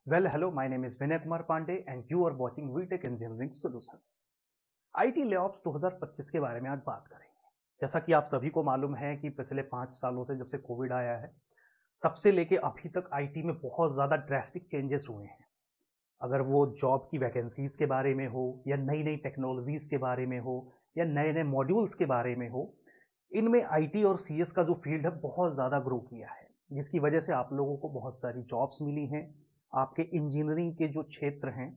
Well, hello, my name is Vinay Kumar Pandey and you are watching VTech Engineering Solutions. IT layoffs 2025 के बारे में आज बात करेंगे। जैसा कि आप सभी को मालूम है कि पिछले 5 सालों से जब से कोविड आया है, तब से लेके अभी तक IT में बहुत ज़्यादा ड्रास्टिक चेंजेस हुए हैं। अगर वो जॉब की वैकेंसीज के बारे में हो या नई-नई टेक्नोलॉजीज के बारे में हो या नए-नए मॉड्यूल्स के बारे में हो, इनमें IT और CS का जो फील्ड है बहुत ज़्यादा ग्रो किया है, जिसकी वजह से आप लोगों को बहुत सारी जॉब्स मिली हैं। आपके इंजीनियरिंग के जो क्षेत्र हैं,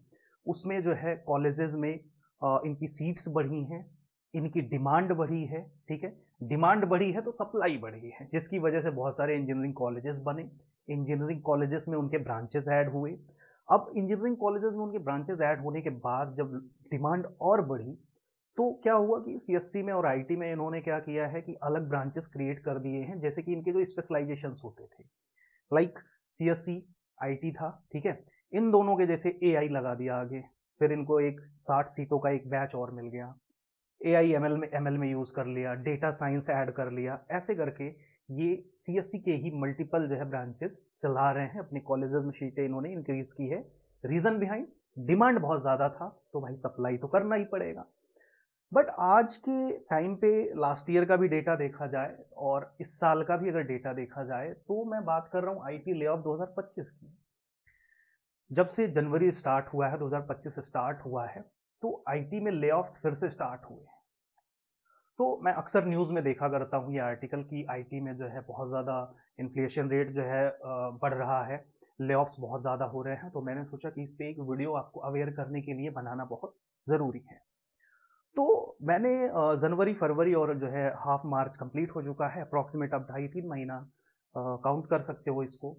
उसमें जो है कॉलेजेस में इनकी सीट्स बढ़ी हैं, इनकी डिमांड बढ़ी है, ठीक है? डिमांड बढ़ी है तो सप्लाई बढ़ी है, जिसकी वजह से बहुत सारे इंजीनियरिंग कॉलेजेस बने। इंजीनियरिंग कॉलेजेस में उनके ब्रांचेस ऐड हुए। अब इंजीनियरिंग कॉलेजेस में उनके ब्रांचेस ऐड होने के बाद जब डिमांड और बढ़ी, तो क्या हुआ कि सीएससी में और आईटी में इन्होंने क्या किया है कि अलग ब्रांचेस क्रिएट कर दिए हैं, जैसे कि इनके जो स्पेशलाइजेशंस होते थे, लाइक सीएससी आईटी था, ठीक है? इन दोनों के जैसे एआई लगा दिया आगे, फिर इनको एक 60 सीटों का एक बैच और मिल गया। एआई एमएल में यूज कर लिया, डेटा साइंस ऐड कर लिया, ऐसे करके ये सीएससी के ही मल्टीपल जो है ब्रांचेस चला रहे हैं। अपने कॉलेजेस में सीटें इन्होंने इंक्रीज की है। रीजन बिहाइंड, डिमांड बहुत ज्यादा था तो भाई सप्लाई तो करना ही पड़ेगा। बट आज के टाइम पे लास्ट ईयर का भी डेटा देखा जाए और इस साल का भी अगर डेटा देखा जाए, तो मैं बात कर रहा हूँ आईटी लेऑफ 2025 की। जब से जनवरी स्टार्ट हुआ है, 2025 से स्टार्ट हुआ है, तो आईटी में लेऑफ्स फिर से स्टार्ट हुए हैं। तो मैं अक्सर न्यूज़ में देखा करता हूँ ये आर्टिकल कि आईटी में जो है बहुत ज़्यादा इन्फ्लेशन रेट जो है बढ़ रहा है, लेऑफ्स बहुत ज़्यादा हो रहे हैं। तो मैंने सोचा कि इस पे एक वीडियो आपको अवेयर करने के लिए बनाना बहुत ज़रूरी है। तो मैंने जनवरी फरवरी और जो है हाफ मार्च कंप्लीट हो चुका है, अप्रॉक्सीमेट अब 2.5-3 महीना काउंट कर सकते हो इसको।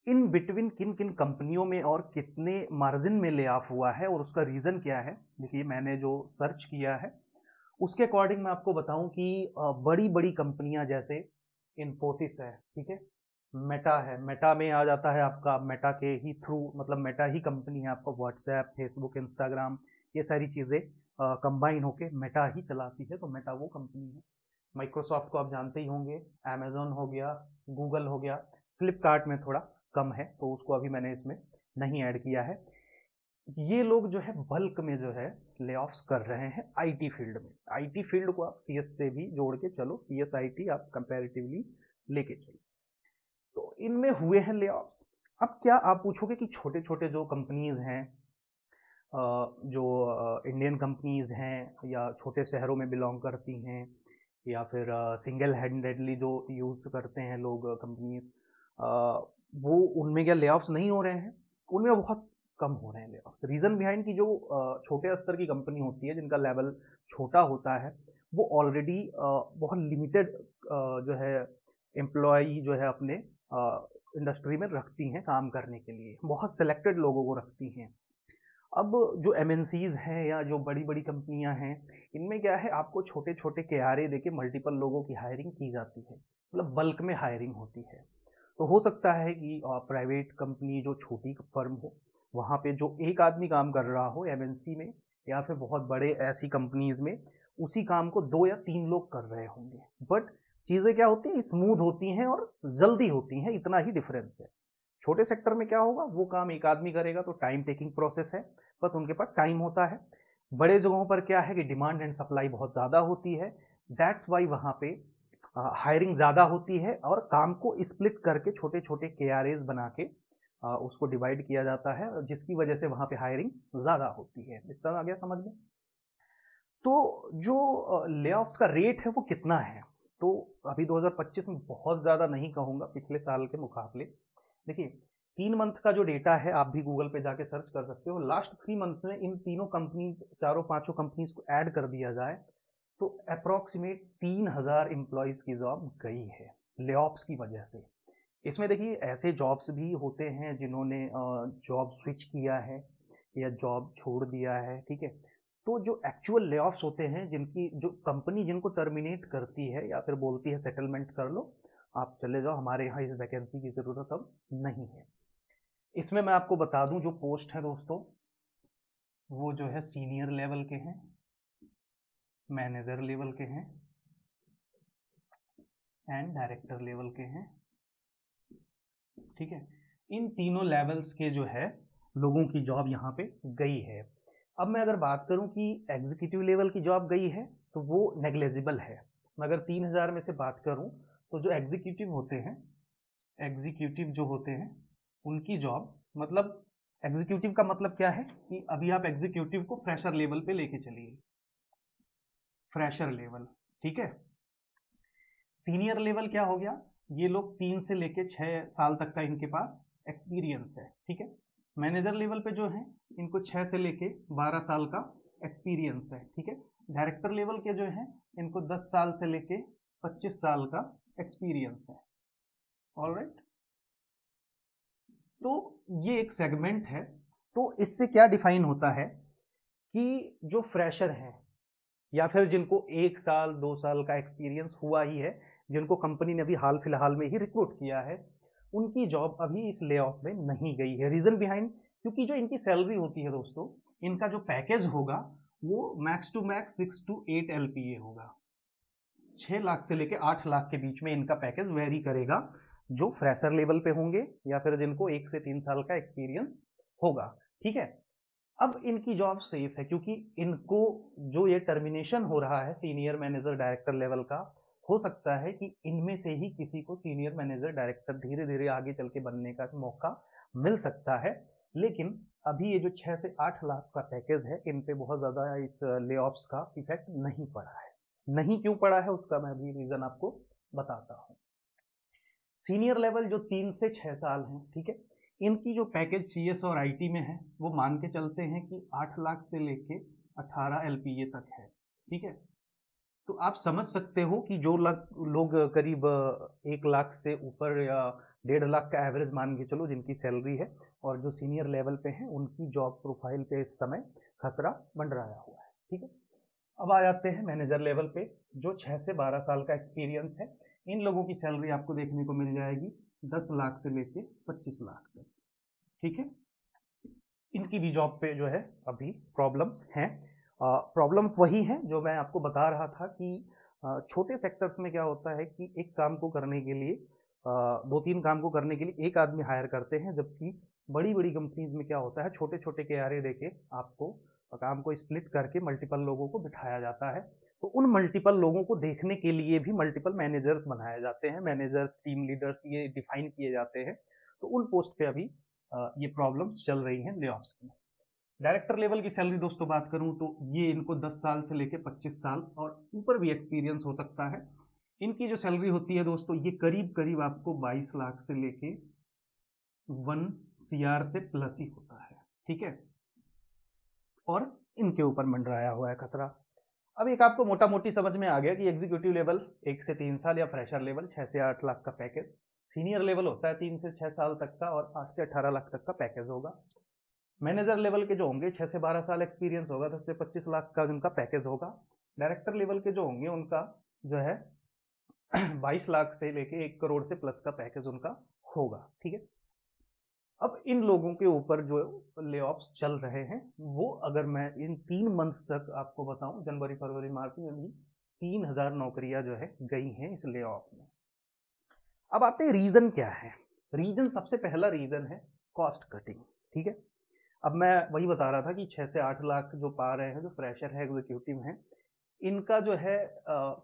इन बिटवीन किन किन कंपनियों में और कितने मार्जिन में ले ऑफ हुआ है और उसका रीजन क्या है, देखिए मैंने जो सर्च किया है उसके अकॉर्डिंग मैं आपको बताऊं कि बड़ी बड़ी कंपनियां जैसे इन्फोसिस है, ठीक है, मेटा है, मेटा में आ जाता है आपका, मेटा के ही थ्रू, मतलब मेटा ही कंपनी है आपका, व्हाट्सएप, फेसबुक, इंस्टाग्राम, ये सारी चीजें कंबाइन होके मेटा ही चलाती है, तो मेटा वो कंपनी है। माइक्रोसॉफ्ट को आप जानते ही होंगे, अमेजोन हो गया, गूगल हो गया, फ्लिपकार्ट में थोड़ा कम है तो उसको अभी मैंने इसमें नहीं ऐड किया है। ये लोग जो है बल्क में जो है लेऑफ्स कर रहे हैं आईटी फील्ड में। आईटी फील्ड को आप सीएस से भी जोड़ के चलो, सीएस आईटी आप कंपैरेटिवली लेके चलो, तो इनमें हुए हैं लेऑफ्स। अब क्या आप पूछोगे कि छोटे छोटे जो कंपनीज हैं, जो इंडियन कंपनीज हैं या छोटे शहरों में बिलोंग करती हैं, या फिर सिंगल हैंडेडली जो यूज़ करते हैं लोग कंपनीज, वो उनमें क्या लेऑफ्स नहीं हो रहे हैं? उनमें बहुत कम हो रहे हैं लेऑफ्स। रीज़न बिहाइंड कि जो छोटे स्तर की कंपनी होती है, जिनका लेवल छोटा होता है, वो ऑलरेडी बहुत लिमिटेड जो है एम्प्लॉई जो है अपने इंडस्ट्री में रखती हैं काम करने के लिए, बहुत सेलेक्टेड लोगों को रखती हैं। अब जो एमएनसीज हैं या जो बड़ी बड़ी कंपनियां हैं, इनमें क्या है, आपको छोटे छोटे केआरए देके मल्टीपल लोगों की हायरिंग की जाती है, मतलब बल्क में हायरिंग होती है। तो हो सकता है कि प्राइवेट कंपनी जो छोटी फर्म हो, वहाँ पे जो एक आदमी काम कर रहा हो एमएनसी में, या फिर बहुत बड़े ऐसी कंपनीज में उसी काम को 2 या 3 लोग कर रहे होंगे। बट चीज़ें क्या होती हैं, स्मूथ होती हैं और जल्दी होती हैं, इतना ही डिफरेंस है। छोटे सेक्टर में क्या होगा, वो काम एक आदमी करेगा तो टाइम टेकिंग प्रोसेस है, बस उनके पास टाइम होता है। बड़े जगहों पर क्या है कि डिमांड एंड सप्लाई बहुत ज़्यादा होती है, दैट्स वाई वहाँ पे हायरिंग ज़्यादा होती है और काम को स्प्लिट करके छोटे छोटे केआरएज बना के उसको डिवाइड किया जाता है, जिसकी वजह से वहाँ पे हायरिंग ज़्यादा होती है। इतना आ गया समझ में? तो जो लेऑफ्स का रेट है वो कितना है, तो अभी 2025 में बहुत ज़्यादा नहीं कहूँगा पिछले साल के मुकाबले। देखिए 3 मंथ का जो डेटा है, आप भी गूगल पे जाके सर्च कर सकते हो, लास्ट 3 मंथ्स में इन तीनों कंपनी, चारों पांचों कंपनीज को ऐड कर दिया जाए तो अप्रोक्सीमेट 3,000 एम्प्लॉयज की जॉब गई है लेऑफ्स की वजह से। इसमें देखिए ऐसे जॉब्स भी होते हैं जिन्होंने जॉब स्विच किया है या जॉब छोड़ दिया है, ठीक है। तो जो एक्चुअल लेऑफ्स होते हैं, जिनकी जो कंपनी जिनको टर्मिनेट करती है या फिर बोलती है सेटलमेंट कर लो, आप चले जाओ, हमारे यहाँ इस वैकेंसी की ज़रूरत अब नहीं है। इसमें मैं आपको बता दूं जो पोस्ट है दोस्तों, वो जो है सीनियर लेवल के हैं, मैनेजर लेवल के हैं एंड डायरेक्टर लेवल के हैं, ठीक है। इन तीनों लेवल्स के जो है लोगों की जॉब यहाँ पे गई है। अब मैं अगर बात करूं कि एग्जीक्यूटिव लेवल की जॉब गई है तो वो नेग्लेजिबल है। मैं अगर 3000 में से बात करूं तो जो एग्जीक्यूटिव होते हैं, एग्जीक्यूटिव जो होते हैं उनकी जॉब, मतलब एग्जीक्यूटिव का मतलब क्या है कि अभी आप एग्जीक्यूटिव को फ्रेशर लेवल पे लेके चलिए, फ्रेशर लेवल, ठीक है। सीनियर लेवल क्या हो गया, ये लोग 3 से लेके 6 साल तक का इनके पास एक्सपीरियंस है, ठीक है। मैनेजर लेवल पे जो है इनको 6 से लेके 12 साल का एक्सपीरियंस है, ठीक है। डायरेक्टर लेवल के जो है इनको 10 साल से लेके 25 साल का एक्सपीरियंस है। ऑलराइट, तो ये एक सेगमेंट है। तो इससे क्या डिफाइन होता है कि जो फ्रेशर हैं या फिर जिनको 1 साल 2 साल का एक्सपीरियंस हुआ ही है, जिनको कंपनी ने अभी हाल फिलहाल में ही रिक्रूट किया है, उनकी जॉब अभी इस ले ऑफ में नहीं गई है। रीजन बिहाइंड, क्योंकि जो इनकी सैलरी होती है दोस्तों, इनका जो पैकेज होगा वो max to max 6 to 8 LPA होगा। 6 लाख से लेके 8 लाख के बीच में इनका पैकेज वेरी करेगा, जो फ्रेशर लेवल पे होंगे या फिर जिनको 1 से 3 साल का एक्सपीरियंस होगा, ठीक है। अब इनकी जॉब सेफ है क्योंकि इनको जो ये टर्मिनेशन हो रहा है सीनियर मैनेजर डायरेक्टर लेवल का, हो सकता है कि इनमें से ही किसी को सीनियर मैनेजर डायरेक्टर धीरे धीरे आगे चल के बनने का मौका मिल सकता है। लेकिन अभी ये जो 6 से 8 लाख का पैकेज है, इन पे बहुत ज्यादा इस ले ऑफ्स का इफेक्ट नहीं पड़ा है। नहीं क्यों पड़ा है उसका मैं भी रीजन आपको बताता हूं। सीनियर लेवल जो 3 से 6 साल हैं, ठीक है, इनकी जो पैकेज CS और IT में है वो मान के चलते हैं कि 8 लाख से लेके 18 LPA तक है, ठीक है। तो आप समझ सकते हो कि जो लोग करीब 1 लाख से ऊपर या 1.5 लाख का एवरेज मान के चलो जिनकी सैलरी है, और जो सीनियर लेवल पे हैं उनकी जॉब प्रोफाइल पे इस समय खतरा मंडराया हुआ है, ठीक है। अब आ जाते हैं मैनेजर लेवल पे, जो 6 से 12 साल का एक्सपीरियंस है। इन लोगों की सैलरी आपको देखने को मिल जाएगी 10 लाख से लेके 25 लाख तक, ठीक है। इनकी भी जॉब पे जो है अभी प्रॉब्लम्स हैं। प्रॉब्लम वही है जो मैं आपको बता रहा था कि छोटे सेक्टर्स में क्या होता है कि एक काम को करने के लिए, 2-3 काम को करने के लिए एक आदमी हायर करते हैं, जबकि बड़ी बड़ी कंपनीज में क्या होता है, छोटे छोटे KRA देके आपको काम को स्प्लिट करके मल्टीपल लोगों को बिठाया जाता है। तो उन मल्टीपल लोगों को देखने के लिए भी मल्टीपल मैनेजर्स बनाए जाते हैं, मैनेजर्स, टीम लीडर्स ये डिफाइन किए जाते हैं। तो उन पोस्ट पे अभी ये प्रॉब्लम्स चल रही हैं ले ऑफ्स की। डायरेक्टर लेवल की सैलरी दोस्तों बात करूं तो ये इनको 10 साल से लेके 25 साल और ऊपर भी एक्सपीरियंस हो सकता है। इनकी जो सैलरी होती है दोस्तों, ये करीब करीब आपको 22 लाख से लेके 1 CR से प्लस ही होता है, ठीक है। और इनके ऊपर मंडराया हुआ है खतरा। अब एक आपको मोटा मोटी समझ में आ गया कि एग्जीक्यूटिव लेवल 1 से 3 साल या फ्रेशर लेवल 6 से 8 लाख का पैकेज, सीनियर लेवल होता है 3 से 6 साल तक का और 8 से 18 लाख तक का पैकेज होगा। मैनेजर लेवल के जो होंगे 6 से 12 साल एक्सपीरियंस होगा, 10 से 25 लाख का उनका पैकेज होगा। डायरेक्टर लेवल के जो होंगे उनका जो है 22 लाख से लेके 1 करोड़ से प्लस का पैकेज उनका होगा, ठीक है। अब इन लोगों के ऊपर जो ले ऑफ्स चल रहे हैं, वो अगर मैं इन 3 मंथ्स तक आपको बताऊं, जनवरी फरवरी मार्च में भी 3000 नौकरियां जो है गई हैं इस ले ऑफ में। अब आते हैं रीजन क्या है। रीजन, सबसे पहला रीजन है कॉस्ट कटिंग, ठीक है। अब मैं वही बता रहा था कि 6 से 8 लाख जो पा रहे हैं, जो फ्रेशर है, एग्जीक्यूटिव हैं, इनका जो है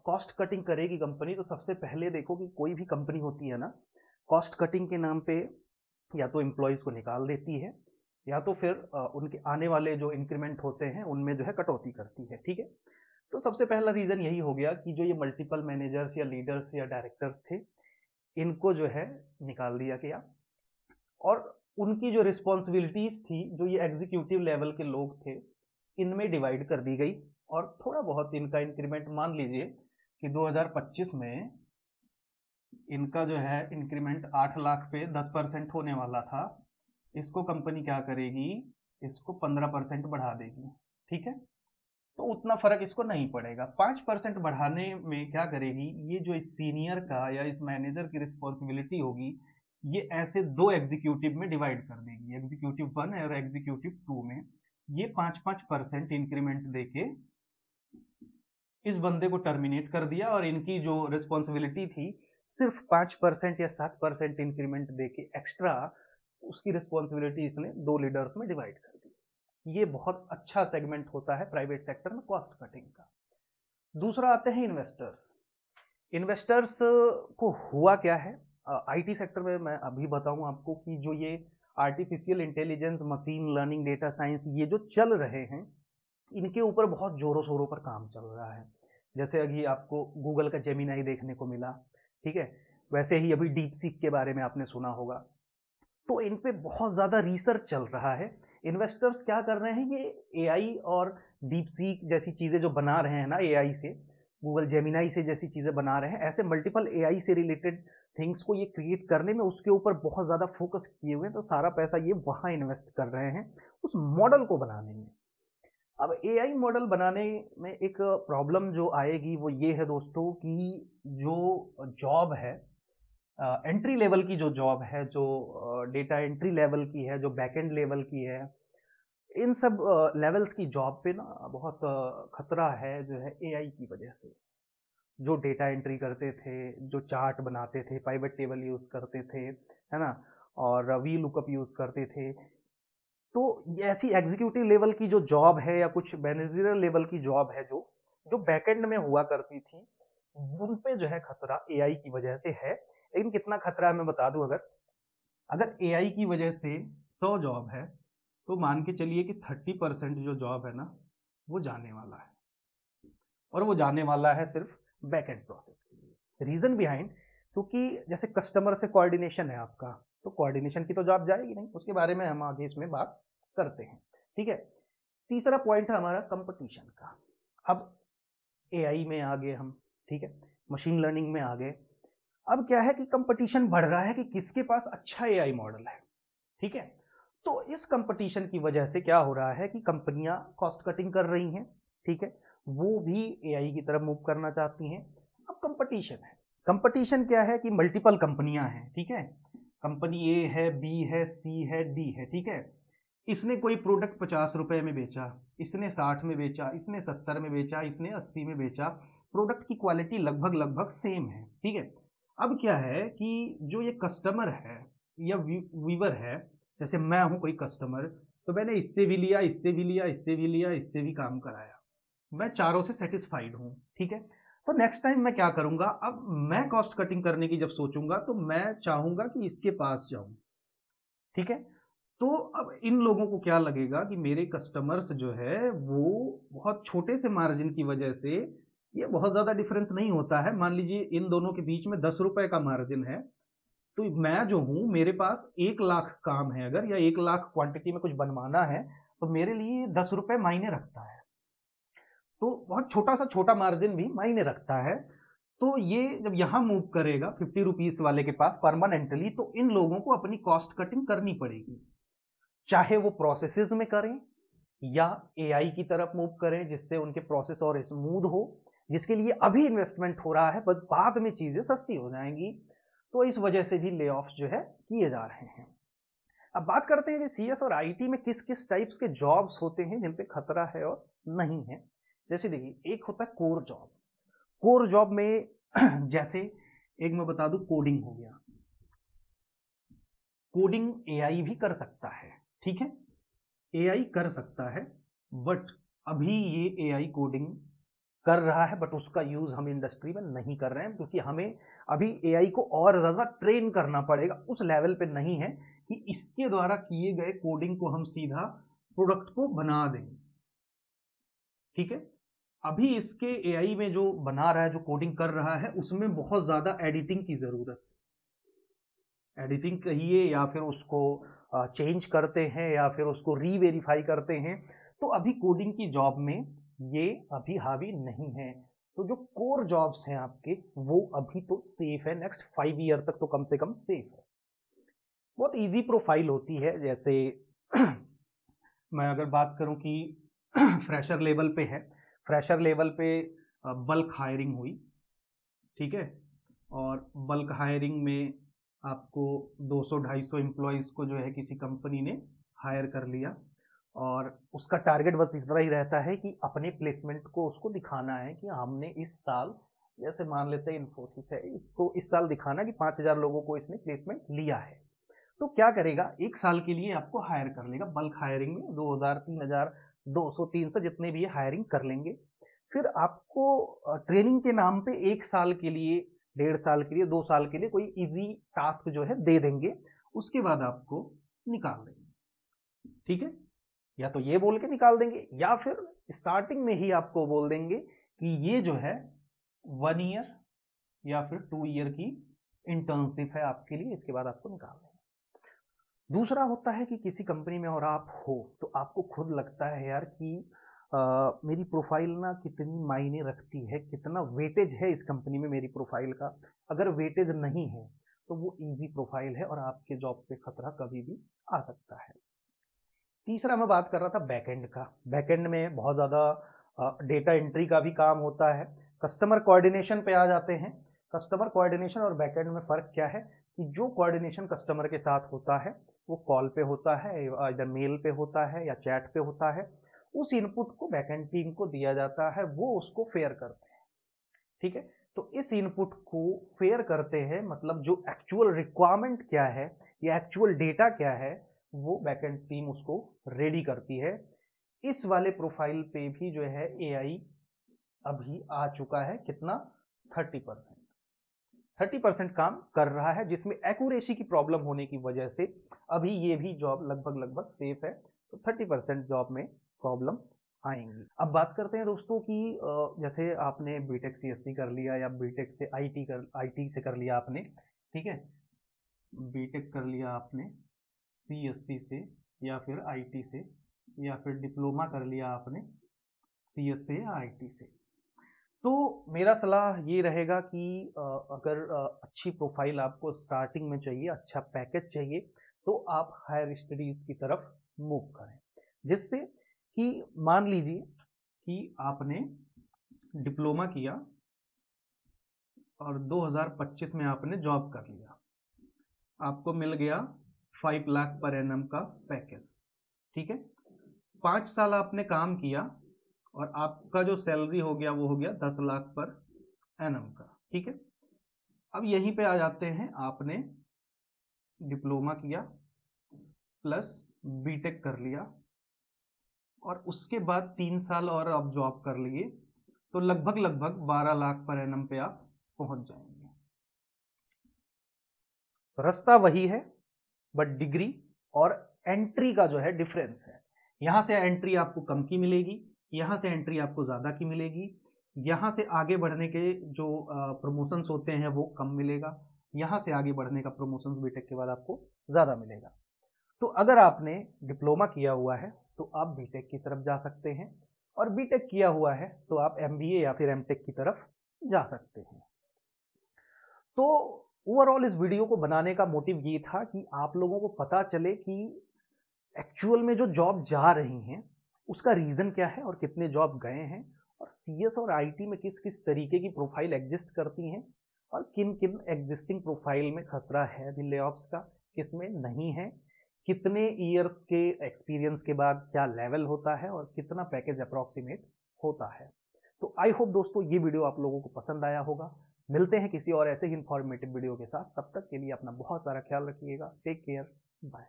कॉस्ट कटिंग करेगी कंपनी। तो सबसे पहले देखो कि कोई भी कंपनी होती है ना, कॉस्ट कटिंग के नाम पे या तो एम्प्लॉयज को निकाल देती है या तो फिर उनके आने वाले जो इंक्रीमेंट होते हैं उनमें जो है कटौती करती है, ठीक है। तो सबसे पहला रीजन यही हो गया कि जो ये मल्टीपल मैनेजर्स या लीडर्स या डायरेक्टर्स थे, इनको जो है निकाल दिया गया और उनकी जो रिस्पॉन्सिबिलिटीज थी, जो ये एग्जीक्यूटिव लेवल के लोग थे, इनमें डिवाइड कर दी गई और थोड़ा बहुत इनका इंक्रीमेंट मान लीजिए कि 2025 में इनका जो है इंक्रीमेंट 8 लाख पे 10% होने वाला था, इसको कंपनी क्या करेगी, इसको 15% बढ़ा देगी, ठीक है। तो उतना फर्क इसको नहीं पड़ेगा। 5% बढ़ाने में क्या करेगी, ये जो इस सीनियर का या इस मैनेजर की रिस्पॉन्सिबिलिटी होगी, ये ऐसे 2 एग्जीक्यूटिव में डिवाइड कर देगी, एग्जीक्यूटिव 1 और एग्जीक्यूटिव 2 में। ये 5-5% इंक्रीमेंट देके इस बंदे को टर्मिनेट कर दिया और इनकी जो रिस्पॉन्सिबिलिटी थी सिर्फ 5% या 7% इंक्रीमेंट देके एक्स्ट्रा उसकी रिस्पॉन्सिबिलिटी इसने 2 लीडर्स में डिवाइड कर दी। ये बहुत अच्छा सेगमेंट होता है प्राइवेट सेक्टर में कॉस्ट कटिंग का। दूसरा आते हैं इन्वेस्टर्स। इन्वेस्टर्स को हुआ क्या है, आईटी सेक्टर में मैं अभी बताऊं आपको कि जो ये artificial intelligence, machine learning, data science, ये जो चल रहे हैं, इनके ऊपर बहुत जोरों शोरों पर काम चल रहा है। जैसे अभी आपको गूगल का जेमिनाई देखने को मिला, ठीक है, वैसे ही अभी डीप सीक के बारे में आपने सुना होगा। तो इन पे बहुत ज्यादा रिसर्च चल रहा है। इन्वेस्टर्स क्या कर रहे हैं, ये एआई और डीप सीक जैसी चीजें जो बना रहे हैं ना, एआई से, गूगल जेमिनाई से जैसी चीजें बना रहे हैं, ऐसे मल्टीपल एआई से रिलेटेड थिंग्स को ये क्रिएट करने में, उसके ऊपर बहुत ज्यादा फोकस किए हुए हैं। तो सारा पैसा ये वहां इन्वेस्ट कर रहे हैं उस मॉडल को बनाने में। अब एआई मॉडल बनाने में एक प्रॉब्लम जो आएगी वो ये है दोस्तों कि जो जॉब है, एंट्री लेवल की जो जॉब है, जो डेटा एंट्री लेवल की है, जो बैकएंड लेवल की है, इन सब लेवल्स की जॉब पे ना बहुत खतरा है जो है एआई की वजह से। जो डेटा एंट्री करते थे, जो चार्ट बनाते थे, पाइवट टेबल यूज करते थे, है ना, और वी लुकअप यूज करते थे, तो ये ऐसी एग्जीक्यूटिव लेवल की जो जॉब है या कुछ मैनेजरियल लेवल की जॉब है जो जो बैकएंड में हुआ करती थी, उन पे जो है खतरा एआई की वजह से है। लेकिन कितना खतरा है मैं बता दूं, अगर अगर एआई की वजह से 100 जॉब है, तो मान के चलिए कि 30% जो जॉब है ना, वो जाने वाला है। और वो जाने वाला है सिर्फ बैकएंड प्रोसेस के लिए। रीजन बिहाइंड, क्योंकि जैसे कस्टमर से कोऑर्डिनेशन है आपका, तो कोऑर्डिनेशन की तो जॉब जाएगी नहीं, उसके बारे में हम आगे इसमें बात करते हैं, ठीक है। तीसरा पॉइंट है हमारा कंपटीशन का। अब एआई में आ गए हम, ठीक है, मशीन लर्निंग में आ गए। अब क्या है कि कंपटीशन बढ़ रहा है कि किसके पास अच्छा एआई मॉडल है, ठीक है। तो इस कंपटीशन की वजह से क्या हो रहा है कि कंपनियां कॉस्ट कटिंग कर रही हैं, ठीक है, वो भी एआई की तरफ मूव करना चाहती हैं। अब कंपटीशन है, कंपटीशन क्या है कि मल्टीपल कंपनियां हैं, ठीक है, कंपनी ए है, बी है, सी है, डी है, ठीक है। इसने कोई प्रोडक्ट 50 रुपए में बेचा, इसने 60 में बेचा, इसने 70 में बेचा, इसने 80 में बेचा, प्रोडक्ट की क्वालिटी लगभग लगभग सेम है, ठीक है। अब क्या है कि जो ये कस्टमर है या व्यूवर है, जैसे मैं हूं कोई कस्टमर, तो मैंने इससे भी लिया, इससे भी लिया, इससे भी लिया, इससे भी काम कराया, मैं चारों से सेटिस्फाइड हूं, ठीक है। तो नेक्स्ट टाइम मैं क्या करूंगा, अब मैं कॉस्ट कटिंग करने की जब सोचूंगा तो मैं चाहूंगा कि इसके पास जाऊं, ठीक है। तो अब इन लोगों को क्या लगेगा कि मेरे कस्टमर्स जो है वो बहुत छोटे से मार्जिन की वजह से, ये बहुत ज्यादा डिफरेंस नहीं होता है, मान लीजिए इन दोनों के बीच में 10 रुपए का मार्जिन है, तो मैं जो हूं, मेरे पास 1 लाख काम है अगर, या 1 लाख क्वांटिटी में कुछ बनवाना है, तो मेरे लिए 10 रुपए मायने रखता है। तो बहुत छोटा सा छोटा मार्जिन भी मायने रखता है। तो ये जब यहां मूव करेगा 50 रुपीज वाले के पास परमानेंटली, तो इन लोगों को अपनी कॉस्ट कटिंग करनी पड़ेगी, चाहे वो प्रोसेसेस में करें या एआई की तरफ मूव करें, जिससे उनके प्रोसेस और स्मूथ हो, जिसके लिए अभी इन्वेस्टमेंट हो रहा है, बट बाद में चीजें सस्ती हो जाएंगी। तो इस वजह से भी ले ऑफ जो है किए जा रहे हैं। अब बात करते हैं कि सीएस और आईटी में किस किस टाइप्स के जॉब्स होते हैं जिन पे खतरा है और नहीं है। जैसे देखिए, एक होता है कोर जॉब। कोर जॉब में जैसे एक मैं बता दूं, कोडिंग हो गया, कोडिंग एआई भी कर सकता है, ठीक है, एआई कर सकता है, बट अभी ये एआई कोडिंग कर रहा है, बट उसका यूज हम इंडस्ट्री में नहीं कर रहे हैं, क्योंकि हमें अभी एआई को और ज्यादा ट्रेन करना पड़ेगा, उस लेवल पे नहीं है कि इसके द्वारा किए गए कोडिंग को हम सीधा प्रोडक्ट को बना दें, ठीक है। अभी इसके एआई में जो बना रहा है, जो कोडिंग कर रहा है, उसमें बहुत ज्यादा एडिटिंग की जरूरत, एडिटिंग कहिए या फिर उसको चेंज करते हैं या फिर उसको रीवेरीफाई करते हैं। तो अभी कोडिंग की जॉब में ये अभी हावी नहीं है। तो जो कोर जॉब्स हैं आपके, वो अभी तो सेफ है, नेक्स्ट 5 ईयर तक तो कम से कम सेफ है। बहुत इजी प्रोफाइल होती है, जैसे मैं अगर बात करूं कि फ्रेशर लेवल पे है, फ्रेशर लेवल पे बल्क हायरिंग हुई, ठीक है, और बल्क हायरिंग में आपको 200-250 एम्प्लॉयज को जो है किसी कंपनी ने हायर कर लिया, और उसका टारगेट बस इतना ही रहता है कि अपने प्लेसमेंट को उसको दिखाना है कि हमने इस साल, जैसे मान लेते हैं इन्फोसिस है, इसको इस साल दिखाना कि 5,000 लोगों को इसने प्लेसमेंट लिया है। तो क्या करेगा, 1 साल के लिए आपको हायर कर लेगा, बल्क हायरिंग में 2000, 3000, 200, 300 जितने भी है हायरिंग कर लेंगे। फिर आपको ट्रेनिंग के नाम पे 1 साल के लिए, 1.5 साल के लिए, 2 साल के लिए कोई इजी टास्क जो है दे देंगे, उसके बाद आपको निकाल देंगे। ठीक है, या तो ये बोल के निकाल देंगे, या फिर स्टार्टिंग में ही आपको बोल देंगे कि ये जो है 1 ईयर या फिर 2 ईयर की इंटर्नशिप है आपके लिए, इसके बाद आपको निकाल देंगे। दूसरा होता है कि किसी कंपनी में और आप हो तो आपको खुद लगता है यार कि मेरी प्रोफाइल ना कितनी मायने रखती है, कितना वेटेज है इस कंपनी में मेरी प्रोफाइल का। अगर वेटेज नहीं है तो वो इजी प्रोफाइल है और आपके जॉब पे खतरा कभी भी आ सकता है। तीसरा मैं बात कर रहा था बैकएंड का। बैकएंड में बहुत ज़्यादा डेटा एंट्री का भी काम होता है। कस्टमर कोऑर्डिनेशन पे आ जाते हैं। कस्टमर कोऑर्डिनेशन और बैकएंड में फ़र्क क्या है कि जो कोऑर्डिनेशन कस्टमर के साथ होता है वो कॉल पे होता है, इधर मेल पे होता है या चैट पे होता है। उस इनपुट को बैकएंड टीम को दिया जाता है, वो उसको फेयर करते हैं। ठीक है, तो इस इनपुट को फेयर करते हैं, मतलब जो एक्चुअल रिक्वायरमेंट क्या है या एक्चुअल डेटा क्या है वो बैकएंड टीम उसको रेडी करती है। इस वाले प्रोफाइल पे भी जो है एआई अभी आ चुका है, कितना, 30%। 30% काम कर रहा है, जिसमें एक्यूरेसी की प्रॉब्लम होने की वजह से अभी ये भी जॉब लगभग सेफ है। तो 30% जॉब में प्रॉब्लम आएंगी। अब बात करते हैं दोस्तों कि जैसे आपने बीटेक सीएससी कर लिया या बीटेक से आईटी से कर लिया आपने, ठीक है, बीटेक कर लिया आपने सीएससी से या फिर आईटी से, या फिर डिप्लोमा कर लिया आपने सीएस से या आईटी से। तो मेरा सलाह ये रहेगा कि अगर अच्छी प्रोफाइल आपको स्टार्टिंग में चाहिए, अच्छा पैकेज चाहिए, तो आप हायर स्टडीज की तरफ मूव करें। जिससे कि मान लीजिए कि आपने डिप्लोमा किया और 2025 में आपने जॉब कर लिया, आपको मिल गया 5 लाख पर एनम का पैकेज। ठीक है, 5 साल आपने काम किया और आपका जो सैलरी हो गया वो हो गया 10 लाख पर एनम का। ठीक है, अब यहीं पे आ जाते हैं, आपने डिप्लोमा किया प्लस बीटेक कर लिया और उसके बाद 3 साल और आप जॉब कर लिए, तो लगभग 12 लाख पर एनम पे आप पहुंच जाएंगे। रास्ता वही है, बट डिग्री और एंट्री का जो है डिफरेंस है। यहां से एंट्री आपको कम की मिलेगी, यहां से एंट्री आपको ज्यादा की मिलेगी। यहां से आगे बढ़ने के जो प्रमोशंस होते हैं वो कम मिलेगा, यहां से आगे बढ़ने का प्रमोशंस बीटेक के बाद आपको ज्यादा मिलेगा। तो अगर आपने डिप्लोमा किया हुआ है तो आप बीटेक की तरफ जा सकते हैं, और बीटेक किया हुआ है तो आप एमबीए या फिर एमटेक की तरफ जा सकते हैं। तो ओवरऑल इस वीडियो को बनाने का मोटिव ये था कि आप लोगों को पता चले कि एक्चुअल में जो जॉब जा रही हैं उसका रीजन क्या है और कितने जॉब गए हैं, और सीएस और आईटी में किस किस तरीके की प्रोफाइल एग्जिस्ट करती हैं, और किन किन एग्जिस्टिंग प्रोफाइल में खतरा है अभी लेऑफ्स का, किसमें नहीं है, कितने ईयर्स के एक्सपीरियंस के बाद क्या लेवल होता है और कितना पैकेज अप्रॉक्सीमेट होता है। तो आई होप दोस्तों ये वीडियो आप लोगों को पसंद आया होगा। मिलते हैं किसी और ऐसे ही इंफॉर्मेटिव वीडियो के साथ, तब तक के लिए अपना बहुत सारा ख्याल रखिएगा। Take care, bye.